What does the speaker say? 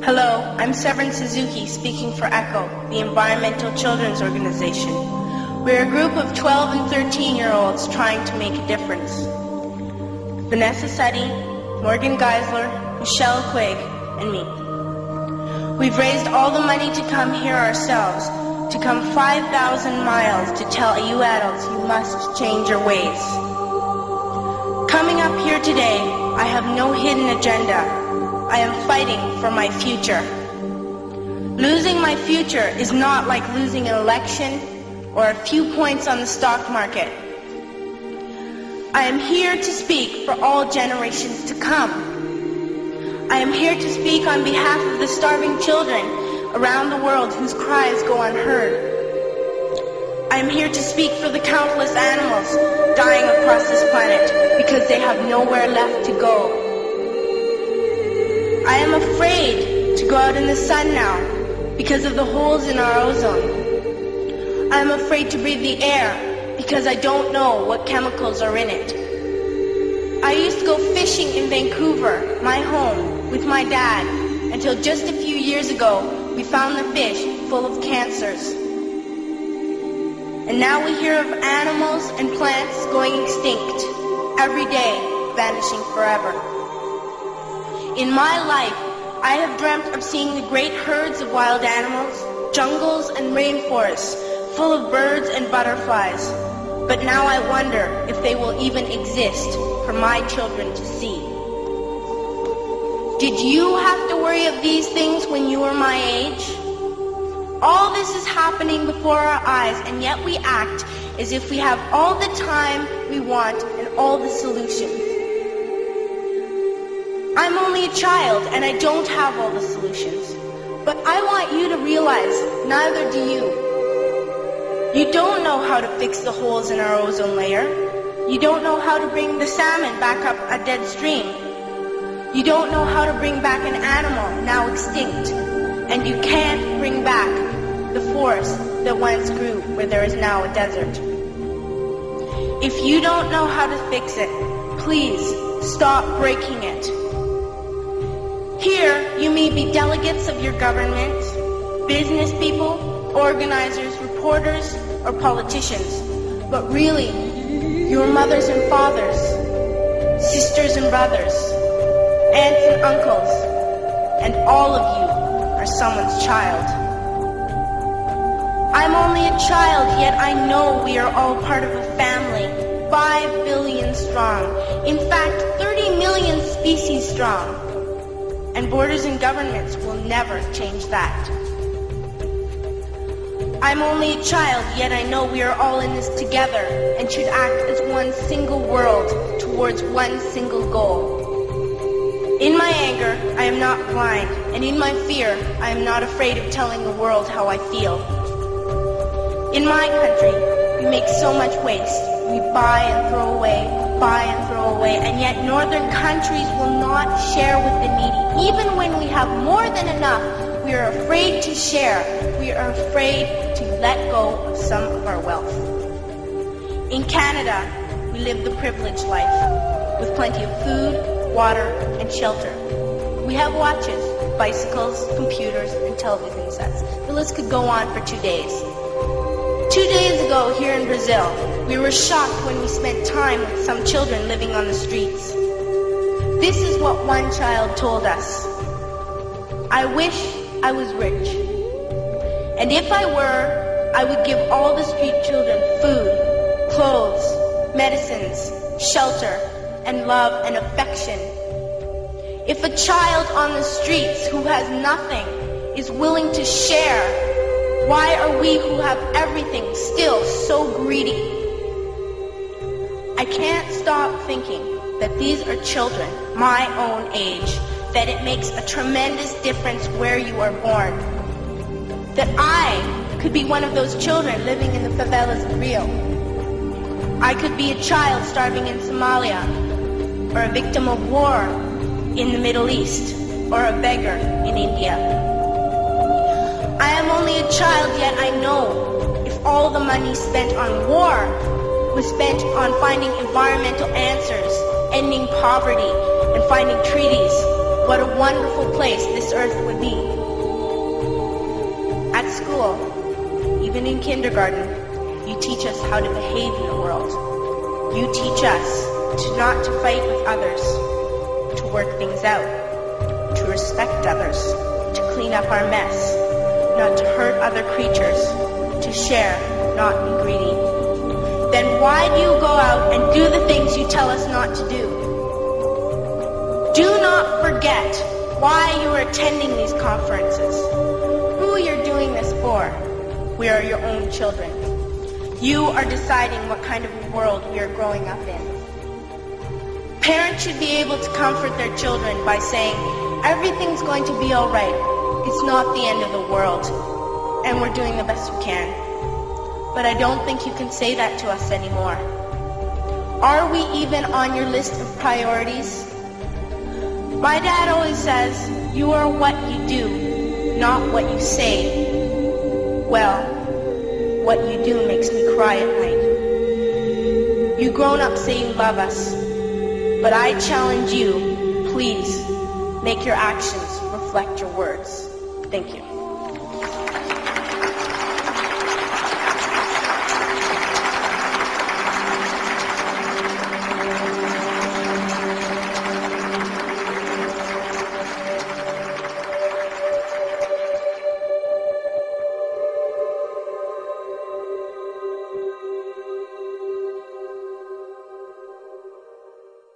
Hello, I'm Severin Suzuki speaking for ECHO, the Environmental Children's Organization. We're a group of 12 and 13-year-olds trying to make a difference. Vanessa Suddy, Morgan Geisler, Michelle Quigg, and me. We've raised all the money to come here ourselves, to come 5,000 miles to tell you adults you must change your ways. Coming up here today, I have no hidden agenda. I am fighting for my future. Losing my future is not like losing an election or a few points on the stock market. I am here to speak for all generations to come. I am here to speak on behalf of the starving children around the world whose cries go unheard. I am here to speak for the countless animals dying across this planet because they have nowhere left to go. I am afraid to go out in the sun now because of the holes in our ozone. I am afraid to breathe the air because I don't know what chemicals are in it. I used to go fishing in Vancouver, my home, with my dad, until just a few years ago we found the fish full of cancers. And now we hear of animals and plants going extinct, every day vanishing forever. In my life, I have dreamt of seeing the great herds of wild animals, jungles and rainforests full of birds and butterflies. But now I wonder if they will even exist for my children to see. Did you have to worry of these things when you were my age? All this is happening before our eyes, and yet we act as if we have all the time we want and all the solutions. I'm only a child and I don't have all the solutions. But I want you to realize neither do you. You don't know how to fix the holes in our ozone layer. You don't know how to bring the salmon back up a dead stream. You don't know how to bring back an animal now extinct. And you can't bring back the forest that once grew where there is now a desert. If you don't know how to fix it, please stop breaking it. Here, you may be delegates of your government, business people, organizers, reporters, or politicians, but really, your mothers and fathers, sisters and brothers, aunts and uncles, and all of you are someone's child. I'm only a child, yet I know we are all part of a family, 5 billion strong, in fact, 30 million species strong. And borders and governments will never change that. I'm only a child, yet I know we are all in this together and should act as one single world towards one single goal. In my anger, I am not blind, and in my fear, I am not afraid of telling the world how I feel. In my country, we make so much waste. We buy and throw away, and yet northern countries will not share with the needy. Even when we have more than enough, we are afraid to share. We are afraid to let go of some of our wealth. In Canada, we live the privileged life, with plenty of food, water, and shelter. We have watches, bicycles, computers, and television sets. The list could go on for 2 days. 2 days ago, here in Brazil, we were shocked when we spent time with some children living on the streets. This is what one child told us. I wish I was rich. And if I were, I would give all the street children food, clothes, medicines, shelter, and love and affection. If a child on the streets who has nothing is willing to share, why are we who have everything still so greedy? I can't stop thinking that these are children my own age, that it makes a tremendous difference where you are born. That I could be one of those children living in the favelas of Rio. I could be a child starving in Somalia, or a victim of war in the Middle East, or a beggar in India. I am only a child, yet I know if all the money spent on war was spent on finding environmental answers, ending poverty, and finding treaties, what a wonderful place this earth would be. At school, even in kindergarten, you teach us how to behave in the world. You teach us not to fight with others, to work things out, to respect others, to clean up our mess, not to hurt other creatures, to share, not be greedy. Then why do you go out and do the things you tell us not to do? Do not forget why you are attending these conferences, who you're doing this for. We are your own children. You are deciding what kind of a world we are growing up in. Parents should be able to comfort their children by saying, everything's going to be all right. It's not the end of the world, and we're doing the best we can. But I don't think you can say that to us anymore. Are we even on your list of priorities? My dad always says, you are what you do, not what you say. Well, what you do makes me cry at night. You grown-ups say you love us, but I challenge you, please, make your actions reflect your words. Thank you.